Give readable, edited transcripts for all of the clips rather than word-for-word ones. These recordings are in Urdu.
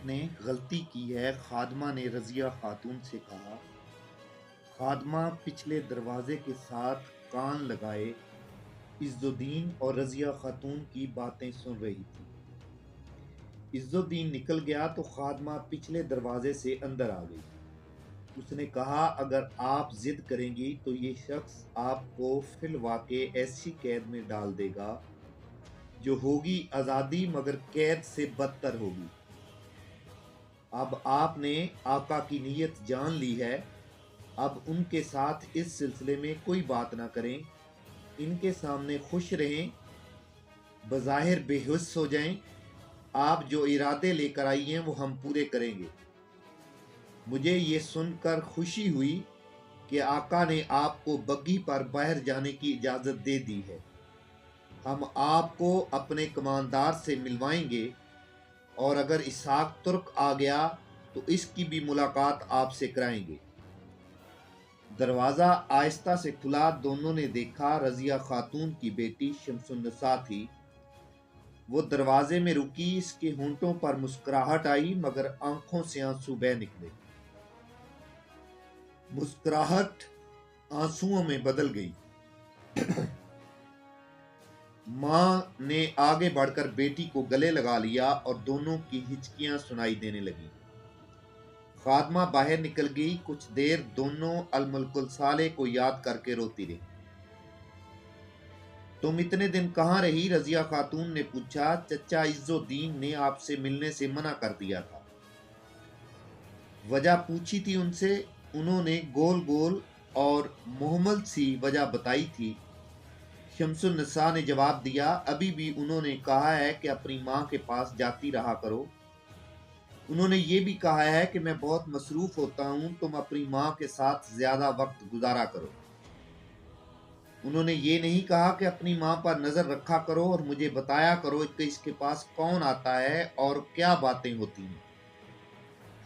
آپ نے غلطی کی ہے، خادمہ نے رضیہ خاتون سے کہا۔ خادمہ پچھلے دروازے کے ساتھ کان لگائے عز الدین اور رضیہ خاتون کی باتیں سن رہی تھی۔ عز الدین نکل گیا تو خادمہ پچھلے دروازے سے اندر آ گئی۔ اس نے کہا اگر آپ ضد کریں گی تو یہ شخص آپ کو فی الواقع ایسی قید میں ڈال دے گا جو ہوگی آزادی مگر قید سے بدتر ہوگی۔ اب آپ نے آقا کی نیت جان لی ہے، اب ان کے ساتھ اس سلسلے میں کوئی بات نہ کریں، ان کے سامنے خوش رہیں، بظاہر بے حس ہو جائیں، آپ جو ارادے لے کر آئی ہیں وہ ہم پورے کریں گے۔ مجھے یہ سن کر خوشی ہوئی کہ آقا نے آپ کو بگھی پر باہر جانے کی اجازت دے دی ہے۔ ہم آپ کو اپنے کماندار سے ملوائیں گے، اور اگر اسحاق ترک آ گیا تو اس کی بھی ملاقات آپ سے کرائیں گے۔ دروازہ آہستہ سے کھلا، دونوں نے دیکھا رضیہ خاتون کی بیٹی شمس النساء تھی۔ وہ دروازے میں رکی، اس کے ہونٹوں پر مسکراہٹ آئی مگر آنکھوں سے آنسو بہہ نکلے۔ مسکراہٹ آنسوؤں میں بدل گئی۔ ماں نے آگے بڑھ کر بیٹی کو گلے لگا لیا اور دونوں کی ہچکیاں سنائی دینے لگیں۔ خادمہ باہر نکل گئی، کچھ دیر دونوں الملک الصالح کو یاد کر کے روتی رہی۔ تم اتنے دن کہاں رہی؟ رضیہ خاتون نے پوچھا۔ چچا عز الدین نے آپ سے ملنے سے منع کر دیا تھا۔ وجہ پوچھی تھی ان سے، انہوں نے گول گول اور محمل سی وجہ بتائی تھی۔ شمس النساء نے جواب دیا، ابھی بھی انہوں نے کہا ہے کہ اپنی ماں کے پاس جاتی رہا کرو۔ انہوں نے یہ بھی کہا ہے کہ میں بہت مصروف ہوتا ہوں، تم اپنی ماں کے ساتھ زیادہ وقت گزارا کرو۔ انہوں نے یہ نہیں کہا کہ اپنی ماں پر نظر رکھا کرو اور مجھے بتایا کرو کہ اس کے پاس کون آتا ہے اور کیا باتیں ہوتی ہیں۔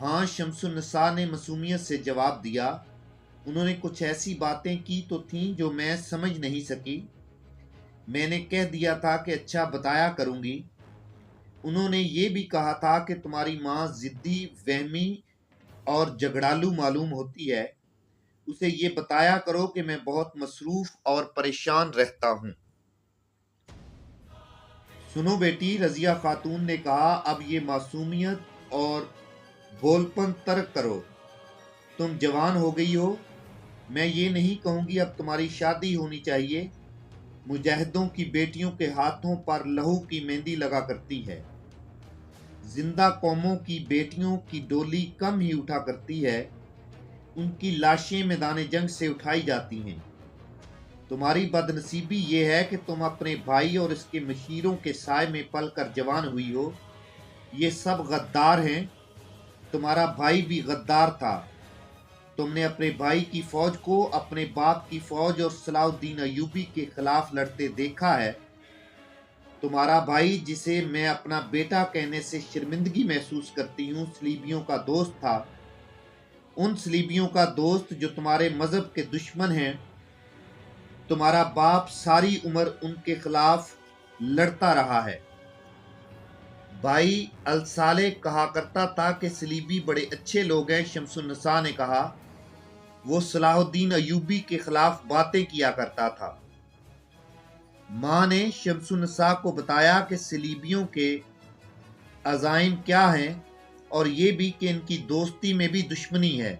ہاں، شمس النساء نے معصومیت سے جواب دیا، انہوں نے کچھ ایسی باتیں کی تو تھیں جو میں سمجھ نہیں سکی۔ میں نے کہہ دیا تھا کہ اچھا بتایا کروں گی۔ انہوں نے یہ بھی کہا تھا کہ تمہاری ماں ضدی، وہمی اور جھگڑالو معلوم ہوتی ہے، اسے یہ بتایا کرو کہ میں بہت مصروف اور پریشان رہتا ہوں۔ سنو بیٹی، رضیہ خاتون نے کہا، اب یہ معصومیت اور بھولپن ترک کرو، تم جوان ہو گئی ہو۔ میں یہ نہیں کہوں گی اب تمہاری شادی ہونی چاہیے، مجاہدوں کی بیٹیوں کے ہاتھوں پر لہو کی مہندی لگا کرتی ہے، زندہ قوموں کی بیٹیوں کی ڈولی کم ہی اٹھا کرتی ہے، ان کی لاشیں میدان جنگ سے اٹھائی جاتی ہیں۔ تمہاری بد نصیبی یہ ہے کہ تم اپنے بھائی اور اس کے مشیروں کے سائے میں پل کر جوان ہوئی ہو۔ یہ سب غدار ہیں، تمہارا بھائی بھی غدار تھا۔ تم نے اپنے بھائی کی فوج کو اپنے باپ کی فوج اور صلاح الدین ایوبی کے خلاف لڑتے دیکھا ہے۔ تمہارا بھائی، جسے میں اپنا بیٹا کہنے سے شرمندگی محسوس کرتی ہوں، صلیبیوں کا دوست تھا، ان صلیبیوں کا دوست جو تمہارے مذہب کے دشمن ہیں۔ تمہارا باپ ساری عمر ان کے خلاف لڑتا رہا ہے۔ بھائی الصالح کہا کرتا تھا کہ صلیبی بڑے اچھے لوگ ہیں۔ شمس النساء نے کہا، وہ صلاح الدین ایوبی کے خلاف باتیں کیا کرتا تھا۔ ماں نے شمس النساء کو بتایا کہ صلیبیوں کے عزائم کیا ہیں اور یہ بھی کہ ان کی دوستی میں بھی دشمنی ہے۔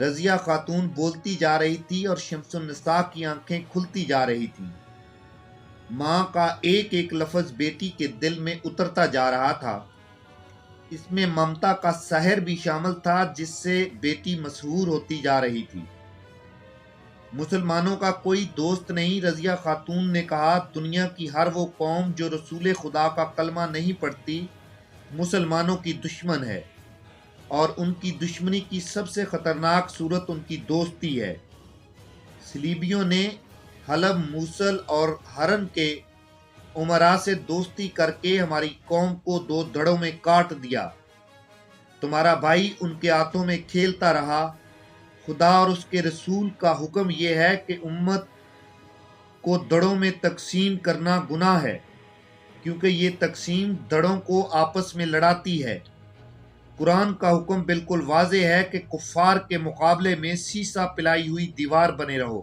رضیہ خاتون بولتی جا رہی تھی اور شمس النساء کی آنکھیں کھلتی جا رہی تھیں۔ ماں کا ایک ایک لفظ بیٹی کے دل میں اترتا جا رہا تھا۔ اس میں ممتا کا سحر بھی شامل تھا جس سے بیٹی مسحور ہوتی جا رہی تھی۔ مسلمانوں کا کوئی دوست نہیں، رضیہ خاتون نے کہا، دنیا کی ہر وہ قوم جو رسول خدا کا کلمہ نہیں پڑھتی مسلمانوں کی دشمن ہے، اور ان کی دشمنی کی سب سے خطرناک صورت ان کی دوستی ہے۔ صلیبیوں نے حلب، موصل اور حرن کے امراء سے دوستی کر کے ہماری قوم کو دو دھڑوں میں کاٹ دیا۔ تمہارا بھائی ان کے ہاتھوں میں کھیلتا رہا۔ خدا اور اس کے رسول کا حکم یہ ہے کہ امت کو دھڑوں میں تقسیم کرنا گناہ ہے، کیونکہ یہ تقسیم دھڑوں کو آپس میں لڑاتی ہے۔ قرآن کا حکم بالکل واضح ہے کہ کفار کے مقابلے میں سیسا پلائی ہوئی دیوار بنے رہو،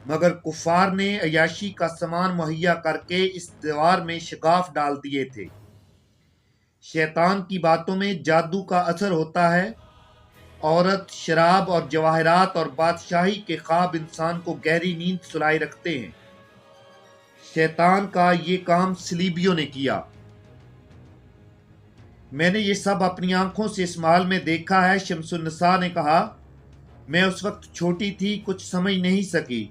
مگر کفار نے عیاشی کا سامان مہیا کر کے اس دیوار میں شگاف ڈال دیے تھے۔ شیطان کی باتوں میں جادو کا اثر ہوتا ہے۔ عورت، شراب اور جواہرات اور بادشاہی کے خواب انسان کو گہری نیند سلائے رکھتے ہیں۔ شیطان کا یہ کام صلیبیوں نے کیا۔ میں نے یہ سب اپنی آنکھوں سے اس محل میں دیکھا ہے۔ شمس النساء نے کہا، میں اس وقت چھوٹی تھی، کچھ سمجھ نہیں سکی۔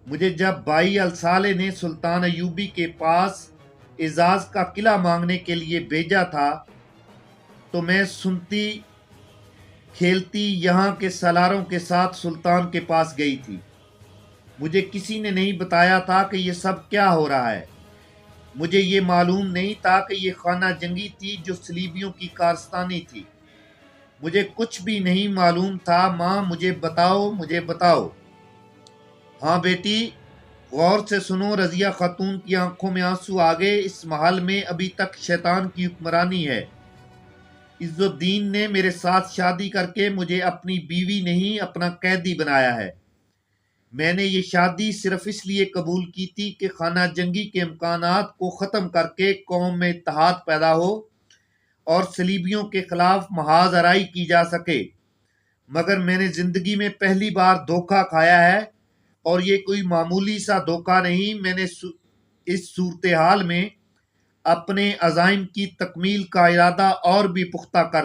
مجھے جب بائی الصالح نے سلطان ایوبی کے پاس اعزاز کا قلعہ مانگنے کے لیے بھیجا تھا تو میں سنتی کھیلتی یہاں کے سالاروں کے ساتھ سلطان کے پاس گئی تھی۔ مجھے کسی نے نہیں بتایا تھا کہ یہ سب کیا ہو رہا ہے۔ مجھے یہ معلوم نہیں تھا کہ یہ خانہ جنگی تھی جو صلیبیوں کی کارستانی تھی۔ مجھے کچھ بھی نہیں معلوم تھا۔ ماں، مجھے بتاؤ، مجھے بتاؤ۔ ہاں بیٹی، غور سے سنو۔ رضیہ خاتون کی آنکھوں میں آنسو آ گئے۔ اس محل میں ابھی تک شیطان کی حکمرانی ہے۔ عز الدین نے میرے ساتھ شادی کر کے مجھے اپنی بیوی نہیں، اپنا قیدی بنایا ہے۔ میں نے یہ شادی صرف اس لیے قبول کی تھی کہ خانہ جنگی کے امکانات کو ختم کر کے قوم میں اتحاد پیدا ہو اور صلیبیوں کے خلاف محاذ آرائی کی جا سکے، مگر میں نے زندگی میں پہلی بار دھوکہ کھایا ہے، اور یہ کوئی معمولی سا دھوکہ نہیں۔ میں نے اس صورتحال میں اپنے عزائم کی تکمیل کا ارادہ اور بھی پختہ کر